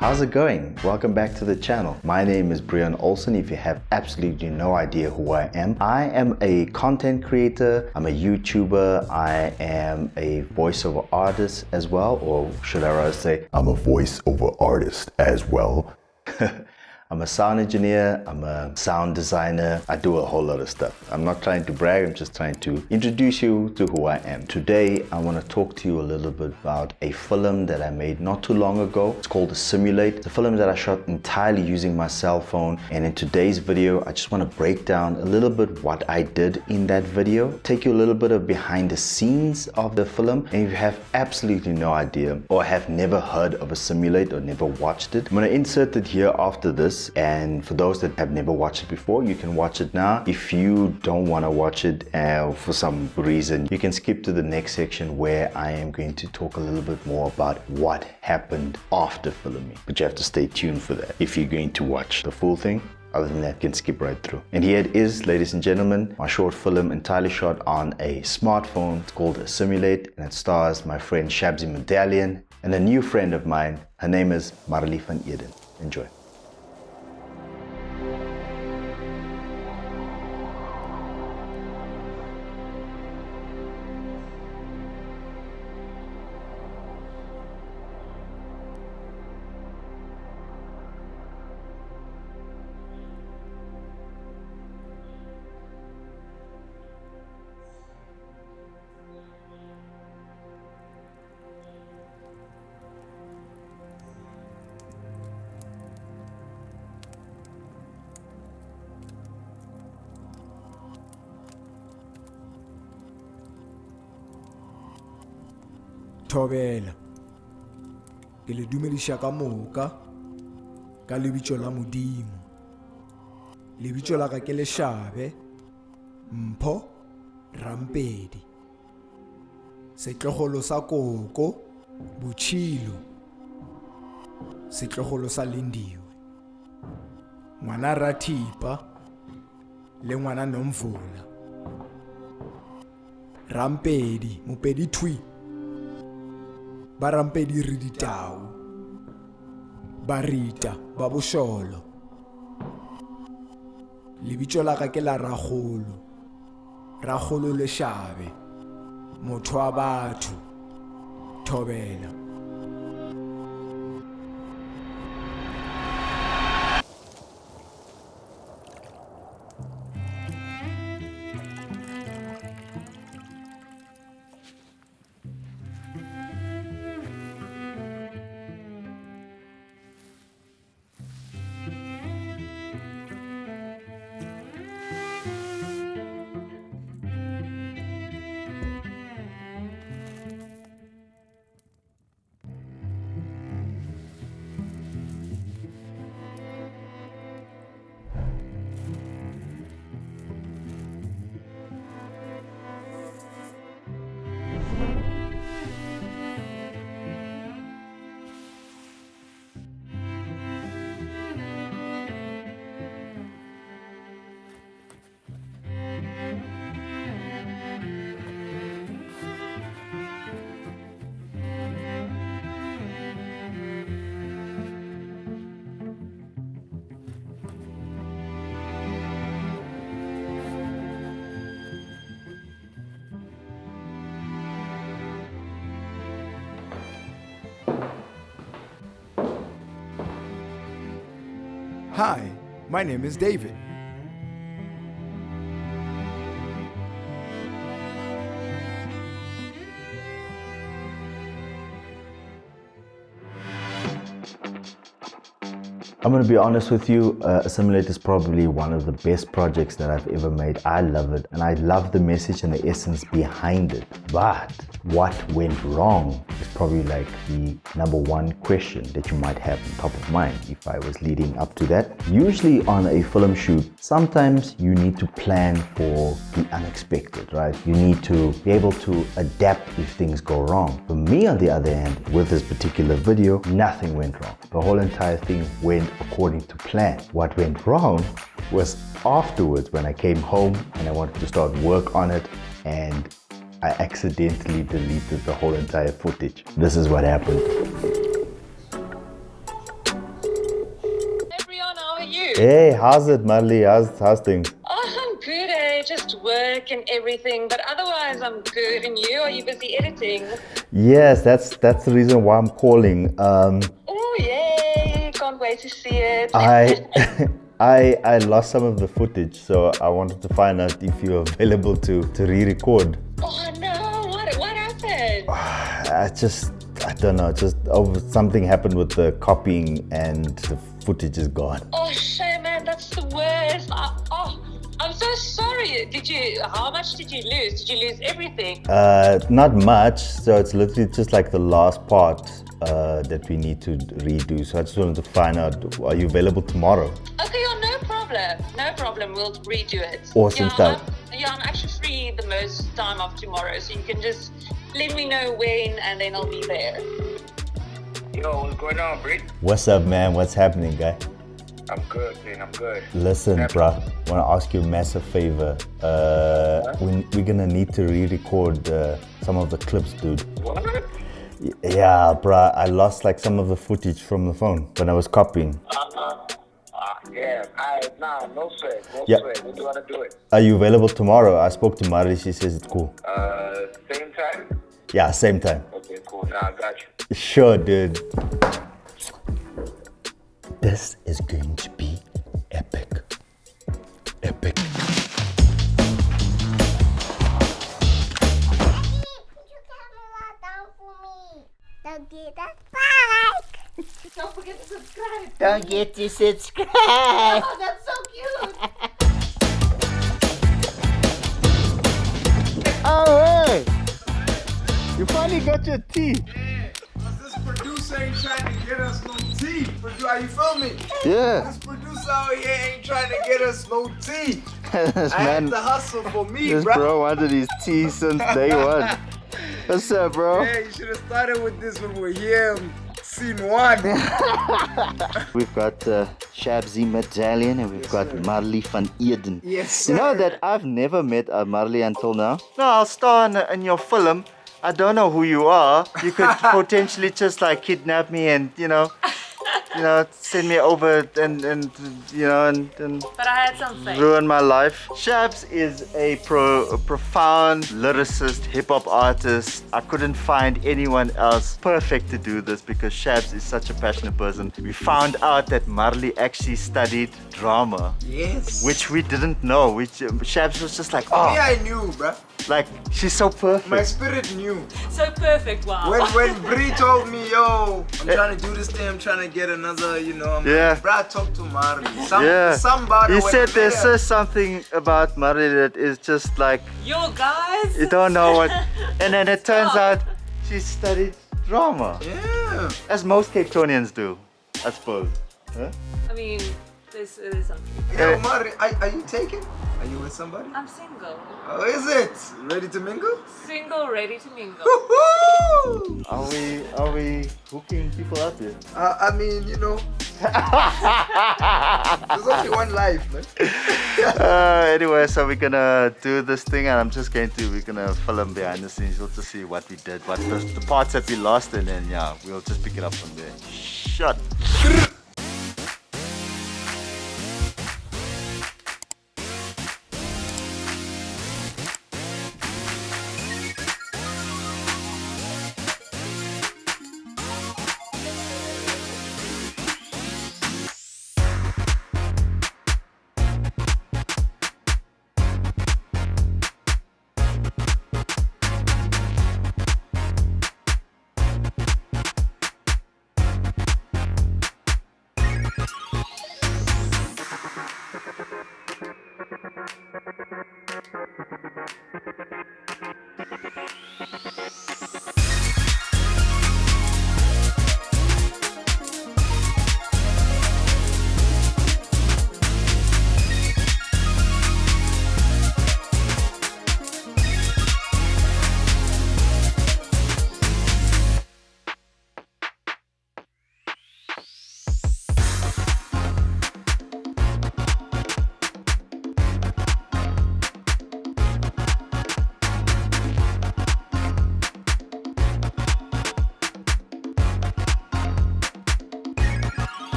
How's it going? Welcome back to the channel. My name is Brian Olsen. If you have absolutely no idea who I am a content creator, I'm a YouTuber, I am a voiceover artist as well, or should I rather say, I'm a voiceover artist as well. I'm a sound engineer, I'm a sound designer, I do a whole lot of stuff. I'm not trying to brag, I'm just trying to introduce you to who I am. Today, I want to talk to you a little bit about a film that I made not too long ago. It's called ASSIMILATE. It's a film that I shot entirely using my cell phone. And in today's video, I just want to break down a little bit what I did in that video, take you a little bit of behind the scenes of the film. And if you have absolutely no idea or have never heard of ASSIMILATE or never watched it, I'm going to insert it here after this. And for those that have never watched it before, you can watch it now. If you don't want to watch it for some reason, you can skip to the next section where I am going to talk a little bit more about what happened after filming. But you have to stay tuned for that if you're going to watch the full thing. Other than that, you can skip right through. And here it is, ladies and gentlemen, my short film entirely shot on a smartphone. It's called ASSIMILATE, and it stars my friend Shabzi Medallion and a new friend of mine. Her name is Marley van Eden. Enjoy. Thobela ke le dumedisha ka moka ka lebitso la Modimo. Lebitso la ka ke Leshabe Mpho Rampedi, setlogolo sa koko Botshilo, setlogolo sa Lindiwe, ngwana Rathipa le ngwana Nomvula. Rampedi Mopedi Thui ba Rampedi re ditau, ba Rita ba Bosholo. Lebitso la ka ke la Ragolo Leshabe, motho wa batho. Thobela. Hi, my name is David. I'm going to be honest with you, ASSIMILATE is probably one of the best projects that I've ever made. I love it, and I love the message and the essence behind it. But what went wrong is probably like the number one question that you might have on top of mind if I was leading up to that. Usually on a film shoot, sometimes you need to plan for the unexpected, right? You need to be able to adapt if things go wrong. For me, on the other hand, with this particular video, nothing went wrong. The whole entire thing went according to plan. What went wrong was afterwards when I came home and I wanted to start work on it, and I accidentally deleted the whole entire footage. This is what happened. Hey, how's it, Marley? How's things? Oh, I'm good, eh? Just work and everything, but otherwise I'm good. And you? Are you busy editing? Yes, that's the reason why I'm calling. Oh, yay! Can't wait to see it. I I lost some of the footage, so I wanted to find out if you're available to re-record. Oh no! What happened? I don't know. Something happened with the copying, and the footage is gone. Oh shame, man. That's the worst. I'm so sorry. How much did you lose? Did you lose everything? Not much. So it's literally just like the last part that we need to redo. So I just wanted to find out, are you available tomorrow? Okay, no problem. No problem. We'll redo it. Awesome stuff. I'm actually free the most time of tomorrow, so you can just let me know when, and then I'll be there. Yo, what's going on, Brit? What's up, man? What's happening, guy? I'm good, man. I'm good. Listen, bruh, I want to ask you a massive favor. We're gonna need to re-record some of the clips, dude. What? Yeah, bruh, I lost like some of the footage from the phone when I was copying. Yeah. No sweat. No Yeah. sweat. We gotta do it. Are you available tomorrow? I spoke to Mari, she says it's cool. Same time? Yeah, same time. Okay, cool. Nah, I got you. Sure, dude. This is going to be epic. Epic. Put your camera down for me. Don't get that like. Don't forget to subscribe. Don't get to subscribe. Oh, that's so cute. Oh, hey! You finally got your tea. This producer ain't trying to get us no tea. Are you filming? Yeah. This producer out here ain't trying to get us no tea. This I man, had to hustle for me, this bro. bro wanted his tea since day one. What's up, bro? Yeah, you should have started with this when we're here. Scene one. We've got Shabzy Medallion and we've got Marley van Eden. Yes, You know sir. that I've never met Marley until now? No, I'll star in your film. I don't know who you are. You could potentially just like kidnap me and send me over and But I had some faith. ruin my life. Shabs is a profound lyricist, hip hop artist. I couldn't find anyone else perfect to do this because Shabs is such a passionate person. We found out that Marley actually studied drama, Yes. which we didn't know. Shabs was just like, oh, Yeah, I knew, bro. like she's so perfect. My spirit knew. So perfect, wow. When Bree told me, yo, I'm trying to do this thing, I'm trying to get another, I'm Yeah. like, bruh, talk to Marley. Yeah. Somebody. He when said I there's met her- just something about Marley that is just like, Yo, guys. you don't know what. And then it turns Oh. out she studied drama. Yeah. As most Cape Townians do, I suppose. Huh? I mean, there's something. Yo, Marley, are you taken? Are you with somebody? I'm single. Oh, is it? Ready to mingle? Single, ready to mingle. Woohoo! Are we hooking people up here? I mean, there's only one life, man. Anyway, so we're gonna do this thing and we're gonna film behind the scenes. We'll just see what we did, what the parts that we lost, and then yeah, we'll just pick it up from there. Shut.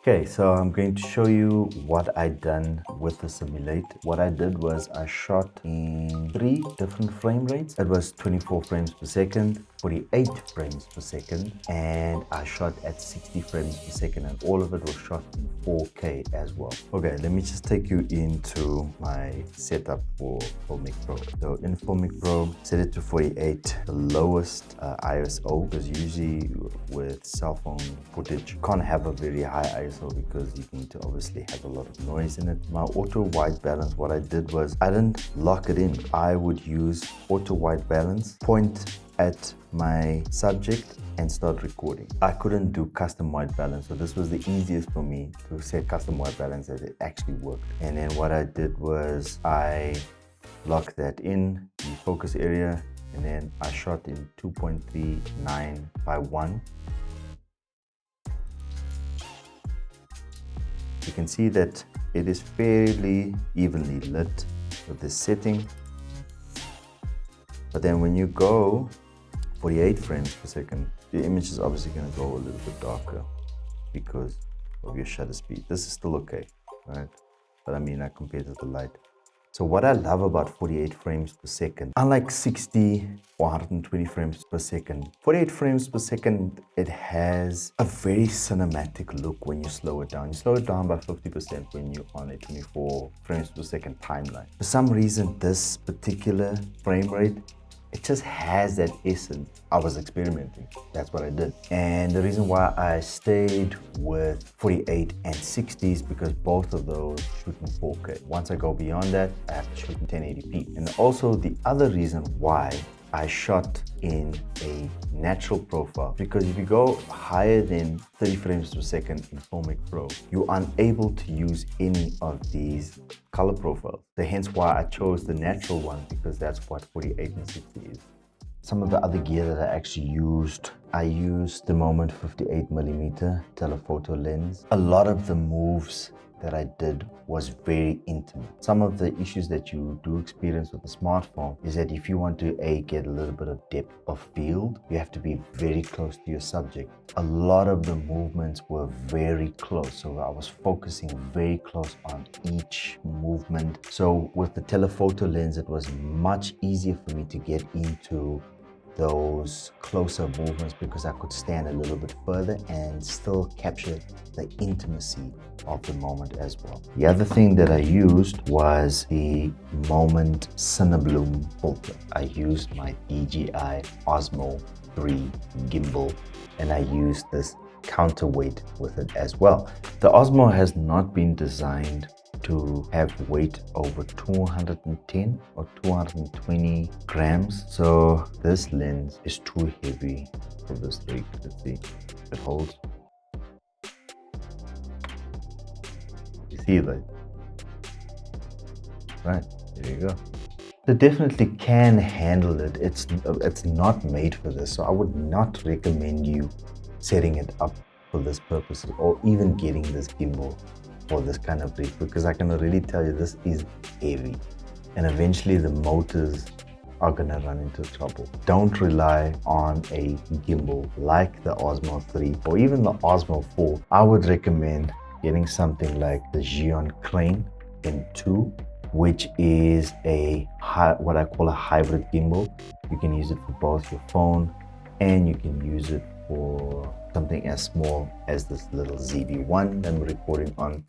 Okay, so I'm going to show you what I done with the Assimilate. What I did was I shot in 3 different frame rates. It was 24 frames per second, 48 frames per second, and I shot at 60 frames per second, and all of it was shot in 4K as well. Okay, let me just take you into my setup for Filmic Pro. So in Filmic Pro, set it to 48, the lowest ISO, because usually with cell phone footage, you can't have a very high ISO because you need to obviously have a lot of noise in it. My auto white balance, what I did was I didn't lock it in. I would use auto white balance, point at my subject and start recording. I couldn't do custom white balance, so this was the easiest for me to set custom white balance as it actually worked. And then what I did was I locked that in the focus area, and then I shot in 2.39 by 1. You can see that it is fairly evenly lit with this setting. But then when you go 48 frames per second, the image is obviously going to go a little bit darker because of your shutter speed. This is still okay, right? But I mean, I compared to the light. So what I love about 48 frames per second, unlike 60 or 120 frames per second, 48 frames per second, it has a very cinematic look when you slow it down. You slow it down by 50% when you're on a 24 frames per second timeline. For some reason, this particular frame rate, it just has that essence. I was experimenting. That's what I did. And the reason why I stayed with 48 and 60 is because both of those shoot in 4K. Once I go beyond that, I have to shoot in 1080p. And also the other reason why I shot in a natural profile, because if you go higher than 30 frames per second in Filmic Pro, you're unable to use any of these color profiles. So hence why I chose the natural one, because that's what 48 and 60 is. Some of the other gear that I actually used, I used the Moment 58mm telephoto lens. A lot of the moves that I did was very intimate. Some of the issues that you do experience with the smartphone is that if you want to get a little bit of depth of field, you have to be very close to your subject. A lot of the movements were very close, so I was focusing very close on each movement. So with the telephoto lens, it was much easier for me to get into those closer movements because I could stand a little bit further and still capture the intimacy of the moment as well. The other thing that I used was the Moment Cinebloom filter. I used my DJI Osmo 3 gimbal, and I used this counterweight with it as well. The Osmo has not been designed to have weight over 210 or 220 grams, so this lens is too heavy for this rig. Let's see if it holds. You see that? Right, there you go. It definitely can handle it. It's not made for this, so I would not recommend you setting it up for this purpose or even getting this gimbal for this kind of rig, because I can really tell you this is heavy and eventually the motors are gonna run into trouble. Don't rely on a gimbal like the Osmo 3 or even the Osmo 4. I would recommend getting something like the Xeon Crane M2, which is what I call a hybrid gimbal. You can use it for both your phone and you can use it for something as small as this little ZV-1 that I'm recording on.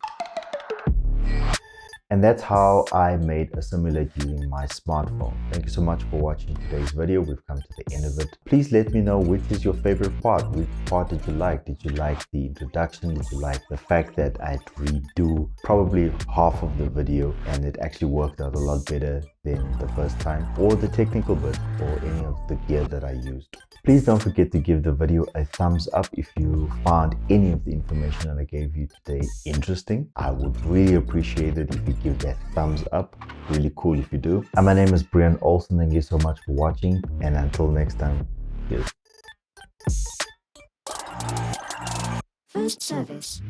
And that's how I made Assimilate using my smartphone. Thank you so much for watching today's video. We've come to the end of it. Please let me know which is your favorite part. Which part did you like? Did you like the introduction? Did you like the fact that I'd redo probably half of the video and it actually worked out a lot better than the first time? Or the technical bit or any of the gear that I used? Please don't forget to give the video a thumbs up if you found any of the information that I gave you today interesting. I would really appreciate it if you give that thumbs up. Really cool if you do. And my name is Brian Olsen. Thank you so much for watching, and until next time, cheers. First service.